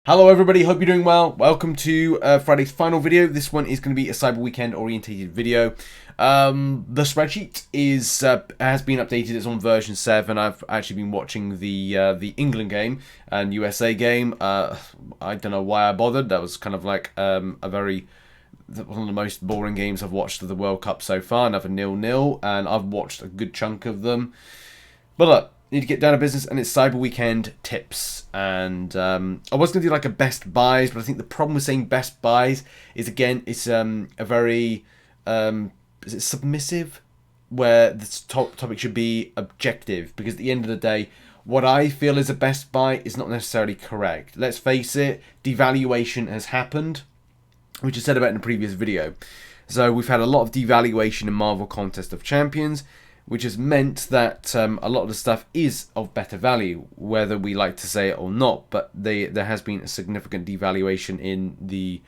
Hello everybody, hope you're doing well. Welcome to Friday's final video. This one is going to be a Cyber Weekend orientated video. The spreadsheet has been updated. It's on version 7. I've actually been watching the England game and USA game. I don't know why I bothered. That was kind of like one of the most boring games I've watched of the World Cup so far. Another 0-0, and I've watched a good chunk of them. But look, need to get down to business, and it's Cyber Weekend tips. And I was going to do like a best buys, but I think the problem with saying best buys is, again, it's a very is it submissive, where the topic should be objective, because at the end of the day, what I feel is a best buy is not necessarily correct. Let's face it, devaluation has happened, which I said about in the previous video. So we've had a lot of devaluation in Marvel Contest of Champions, which has meant that a lot of the stuff is of better value, whether we like to say it or not. But there has been a significant devaluation in the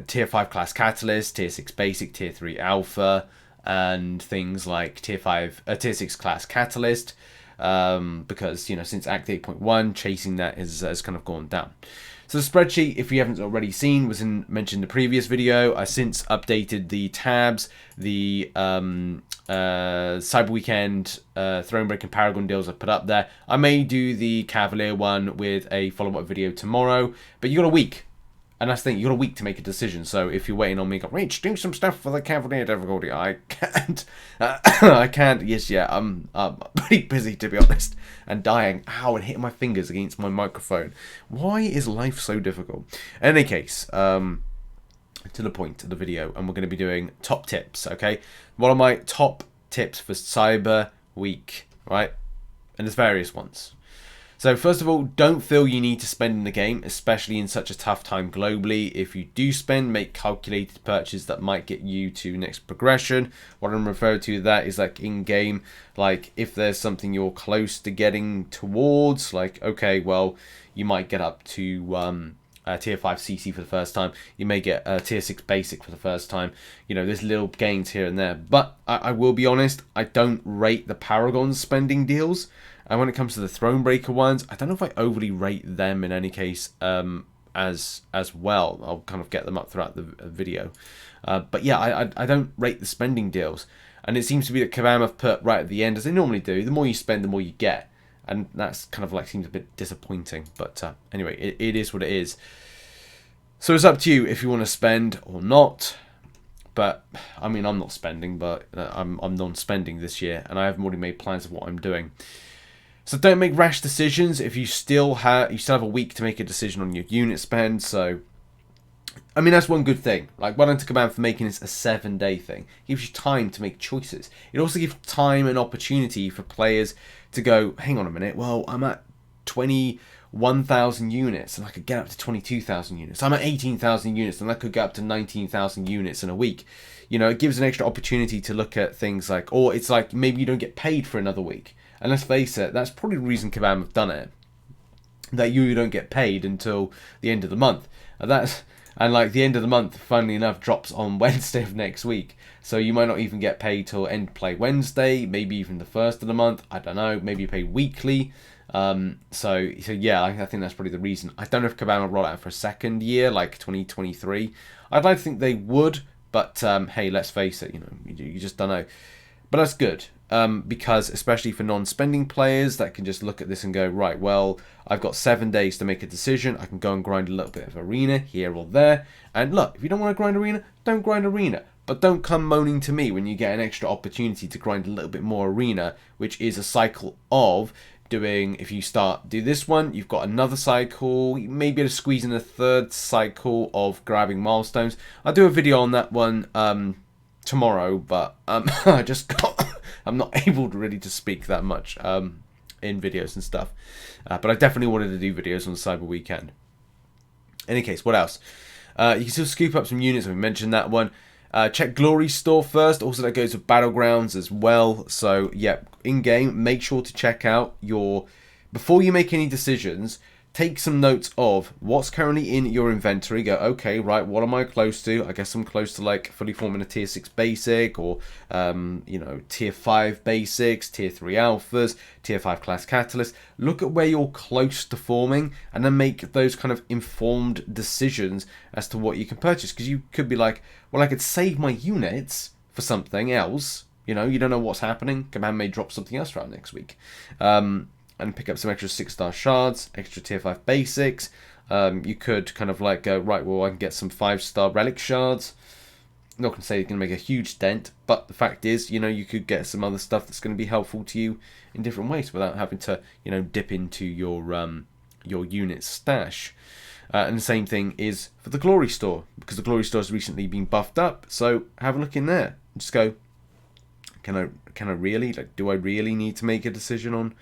Tier 5 class Catalyst, Tier 6 Basic, Tier 3 Alpha, and things like Tier 6 class Catalyst, because, you know, since Act 8.1, chasing that has kind of gone down. So the spreadsheet, if you haven't already seen, was mentioned in the previous video. I since updated the tabs, the Cyber Weekend, Thronebreaker and Paragon deals I put up there. I may do the Cavalier one with a follow-up video tomorrow, but you got a week. And that's the thing, you got a week to make a decision. So if you're waiting on me, go, Rich, do some stuff for the Cavalier difficulty. I can't. I can't. Yes, yeah, I'm pretty busy, to be honest. And dying. Ow, and hitting my fingers against my microphone. Why is life so difficult? In any case, to the point of the video, and we're going to be doing top tips, okay? What are my top tips for Cyber Week, right? And there's various ones. So first of all, don't feel you need to spend in the game, especially in such a tough time globally. If you do spend, make calculated purchases that might get you to next progression. What I'm referring to that is like in-game, like if there's something you're close to getting towards, like, okay, well, you might get up to Tier 5 CC for the first time. You may get Tier 6 Basic for the first time. You know, there's little gains here and there. But I will be honest, I don't rate the Paragon spending deals. And when it comes to the Thronebreaker ones, I don't know if I overly rate them in any case as well. I'll kind of get them up throughout the video. But yeah, I don't rate the spending deals. And it seems to be that Kabam have put right at the end, as they normally do, the more you spend, the more you get. And that's kind of like seems a bit disappointing. But anyway, it is what it is. So it's up to you if you want to spend or not. But, I mean, I'm not spending, but I'm non-spending this year. And I haven't already made plans of what I'm doing. So don't make rash decisions if you still have a week to make a decision on your unit spend. So, I mean, that's one good thing. Like, well done to Kabam for making this a 7-day thing. It gives you time to make choices. It also gives time and opportunity for players to go, hang on a minute, well, I'm at 21,000 units and I could get up to 22,000 units. I'm at 18,000 units and I could get up to 19,000 units in a week. You know, it gives an extra opportunity to look at things like, or it's like maybe you don't get paid for another week. And let's face it, that's probably the reason Kabam have done it. That you don't get paid until the end of the month. And like the end of the month, funnily enough, drops on Wednesday of next week. So you might not even get paid till end play Wednesday, maybe even the first of the month. I don't know, maybe you pay weekly. So yeah, I think that's probably the reason. I don't know if Kabam will roll out for a second year, like 2023. I'd like to think they would, but hey, let's face it, you know, you just don't know. But that's good. Because especially for non-spending players that can just look at this and go, right, well, I've got 7 days to make a decision. I can go and grind a little bit of arena here or there. And look, if you don't want to grind arena, don't grind arena. But don't come moaning to me when you get an extra opportunity to grind a little bit more arena, which is a cycle of doing, if you do this one, you've got another cycle, you may be able to squeeze in a third cycle of grabbing milestones. I'll do a video on that one tomorrow, but I just got... I'm not able really to speak that much in videos and stuff. But I definitely wanted to do videos on Cyber Weekend. In any case, what else? You can still scoop up some units. We mentioned that one. Check Glory Store first. Also, that goes with Battlegrounds as well. So, yeah, in-game, make sure to check out your... Before you make any decisions, take some notes of what's currently in your inventory. Go, okay, right, what am I close to? I guess I'm close to like fully forming a tier 6 basic, or you know, tier 5 basics, tier 3 alphas, tier 5 class catalyst. Look at where you're close to forming, and then make those kind of informed decisions as to what you can purchase. Because you could be like, well, I could save my units for something else. You know, you don't know what's happening. Kabam may drop something else around next week. And pick up some extra 6-star shards, extra tier 5 basics. You could kind of like go, right, well, I can get some 5-star relic shards. I'm not going to say it's going to make a huge dent, but the fact is, you know, you could get some other stuff that's going to be helpful to you in different ways without having to, you know, dip into your unit stash. And the same thing is for the Glory Store, because the Glory Store has recently been buffed up. So have a look in there. Just go, can I really, like, do I really need to make a decision on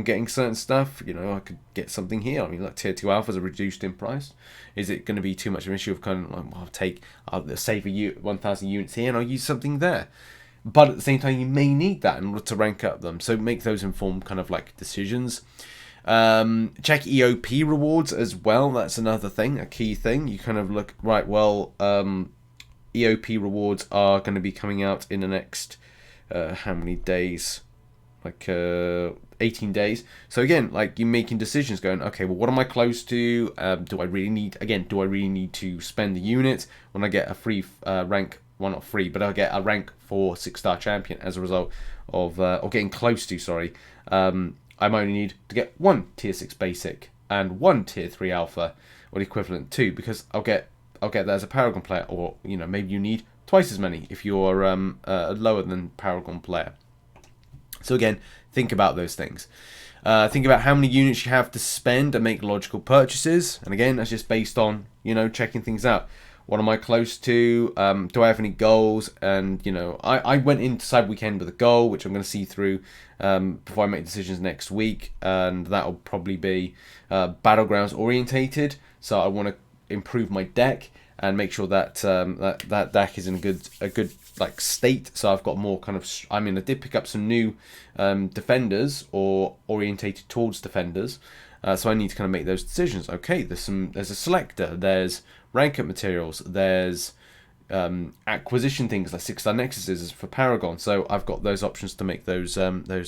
getting certain stuff? You know, I could get something here. I mean, like tier 2 alphas are reduced in price. Is it going to be too much of an issue of kind of like, well, I'll save 1,000 units here and I'll use something there? But at the same time, you may need that in order to rank up them. So make those informed kind of like decisions. Check EOP rewards as well. That's another thing, a key thing. You kind of look, right, well, EOP rewards are going to be coming out in the next, how many days? Like 18 days. So again, like you're making decisions going, okay, well, what am I close to? Do I really need to spend the units when I get a free rank? Well, not free, but I'll get a rank 4 6-star champion as a result of, or getting close to, sorry. I might only need to get 1 tier 6 basic and 1 tier 3 alpha, or the equivalent to, because I'll get that as a Paragon player, or, you know, maybe you need twice as many if you're a lower than Paragon player. So again, think about those things. Think about how many units you have to spend and make logical purchases. And again, that's just based on, you know, checking things out. What am I close to? Do I have any goals? And, you know, I went into Cyber Weekend with a goal, which I'm going to see through before I make decisions next week. And that will probably be Battlegrounds orientated. So I want to improve my deck and make sure that that deck is in a good like state. So I've got more kind of, I mean, I did pick up some new defenders, or orientated towards defenders. So I need to kind of make those decisions. Okay, there's a selector, there's rank up materials, there's acquisition things like 6-star nexuses for Paragon. So I've got those options to make those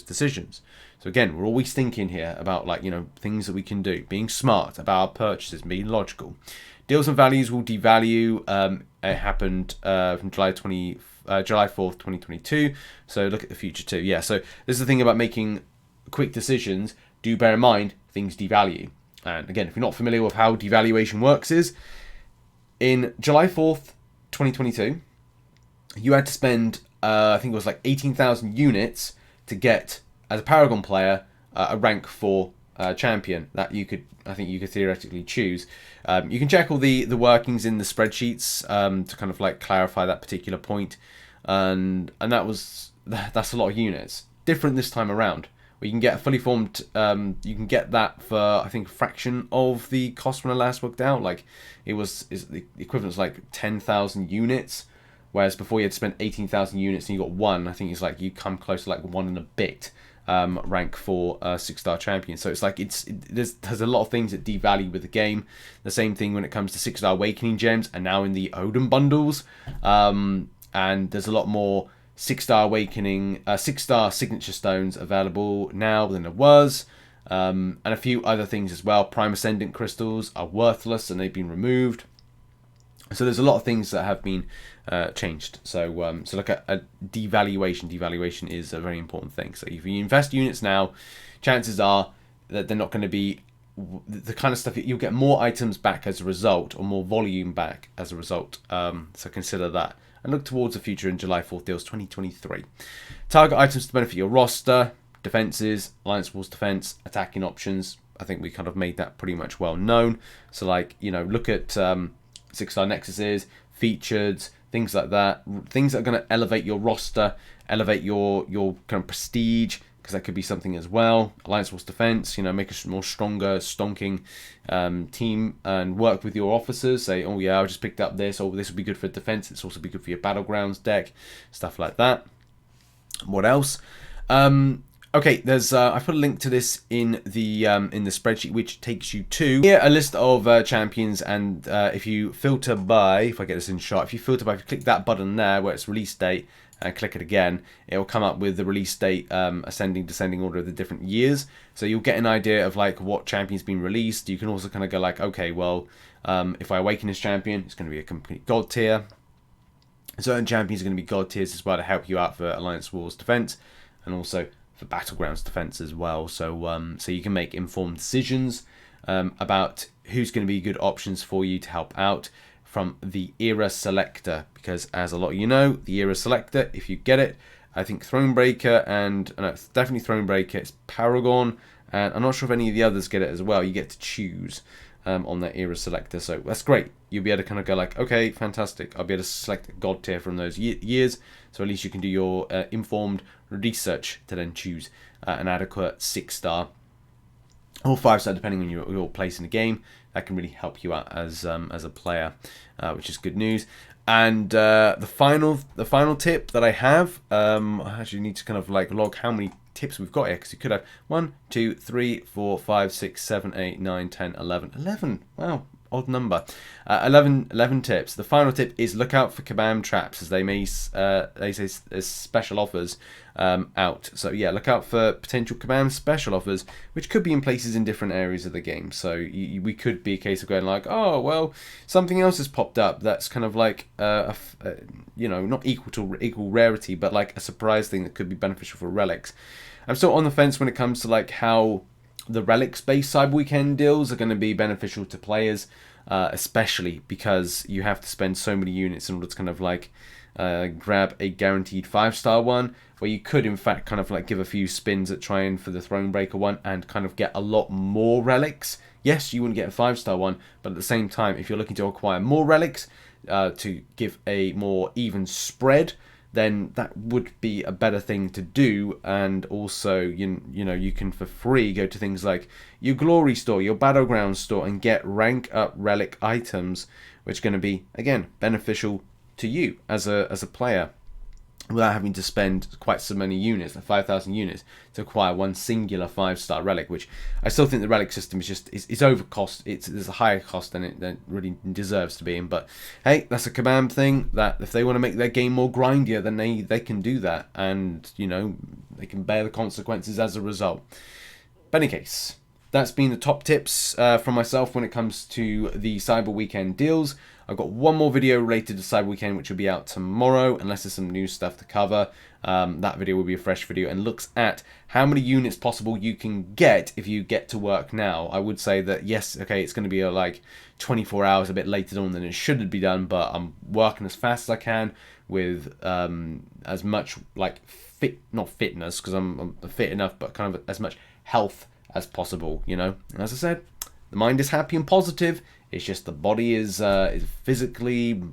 decisions. So again, we're always thinking here about, like, you know, things that we can do, being smart about our purchases, being logical. Deals and values will devalue. It happened from July 4th, 2022. So look at the future too. Yeah, so this is the thing about making quick decisions. Do bear in mind, things devalue. And again, if you're not familiar with how devaluation works, is in July 4th, 2022, you had to spend, I think it was like 18,000 units to get, as a Paragon player, a rank 4 champion that you could, I think you could theoretically choose. You can check all the workings in the spreadsheets to kind of like clarify that particular point, and that's a lot of units. Different this time around, where you can get a fully formed, you can get that for, I think, a fraction of the cost when I last worked out. Like the equivalent is like 10,000 units, whereas before you had to spend 18,000 units and you got 1. I think it's like you come close to like 1 and a bit. Rank for 6-star champion. So it's like there's a lot of things that devalue with the game. The same thing when it comes to 6-star awakening gems, and now in the Odin bundles. And there's a lot more 6-star awakening, 6-star signature stones available now than there was. And a few other things as well. Prime Ascendant crystals are worthless and they've been removed. So there's a lot of things that have been changed. So like a devaluation. Devaluation is a very important thing. So if you invest units now, chances are that they're not going to be the kind of stuff you'll get more items back as a result, or more volume back as a result. So consider that. And look towards the future in July 4th deals 2023. Target items to benefit your roster, defenses, Alliance Wars defense, attacking options. I think we kind of made that pretty much well known. So like, you know, look at 6-star nexuses, featured, things like that. Things that are going to elevate your roster, elevate your kind of prestige, because that could be something as well. Alliance Wars defense, you know, make a more stronger, stonking team, and work with your officers. Say, oh yeah, I just picked up this, or this would be good for defense. It's also be good for your Battlegrounds deck, stuff like that. What else? Okay, there's I put a link to this in the spreadsheet, which takes you to here a list of champions, and if you filter by, if I get this in shot, if you click that button there where it's release date and click it again, it will come up with the release date, ascending, descending order of the different years. So you'll get an idea of like what champion's been released. You can also kind of go like, okay, well, if I awaken this champion, it's going to be a complete god tier. Certain champions are going to be god tiers as well to help you out for Alliance Wars defense, and also for Battlegrounds defense as well. So so you can make informed decisions about who's going to be good options for you to help out from the Era Selector, because as a lot of you know, the Era Selector, if you get it, I think Thronebreaker and no, it's definitely Thronebreaker, it's Paragon, and I'm not sure if any of the others get it as well. You get to choose on that Era Selector, so that's great. You'll be able to kind of go like, okay, fantastic, I'll be able to select a god tier from those years, so at least you can do your informed research to then choose an adequate 6-star or 5-star, depending on your place in the game. That can really help you out as a player, which is good news. And the final tip that I have, I actually need to kind of like log how many tips we've got here, because you could have 1, 2, 3, 4, 5, 6, 7, 8, 9, 10, 11. 11, wow, odd number. 11 tips. The final tip is look out for Kabam Traps, as they say there's special offers out. So yeah, look out for potential Kabam special offers, which could be in places in different areas of the game. So we could be a case of going like, oh well, something else has popped up that's kind of like you know, not equal rarity, but like a surprise thing that could be beneficial for relics. I'm still on the fence when it comes to like how the relics-based Cyber Weekend deals are going to be beneficial to players, especially because you have to spend so many units in order to kind of like grab a guaranteed 5-star one, where you could in fact kind of like give a few spins at trying for the Thronebreaker one and kind of get a lot more relics. Yes, you wouldn't get a 5-star one, but at the same time, if you're looking to acquire more relics to give a more even spread, then that would be a better thing to do. And also, you know, you can for free go to things like your Glory store, your Battleground store, and get rank up relic items, which are going to be, again, beneficial to you as a player, without having to spend quite so many units, like 5,000 units, to acquire one singular 5-star relic, which I still think the relic system is just is overcost. There's a higher cost than it really deserves to be in. But hey, that's a Kabam thing, that if they want to make their game more grindier, then they can do that, and you know, they can bear the consequences as a result. But in any case, that's been the top tips from myself when it comes to the Cyber Weekend deals. I've got one more video related to Cyber Weekend, which will be out tomorrow, unless there's some new stuff to cover. That video will be a fresh video and looks at how many units possible you can get if you get to work now. I would say that, yes, okay, it's going to be like 24 hours a bit later on than it should be done, but I'm working as fast as I can with as much like not fitness, because I'm fit enough, but kind of as much health as possible, you know. And as I said, the mind is happy and positive. It's just the body is physically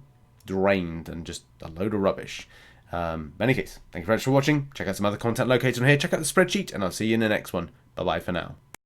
drained and just a load of rubbish. In any case, thank you very much for watching. Check out some other content located on here. Check out the spreadsheet, and I'll see you in the next one. Bye-bye for now.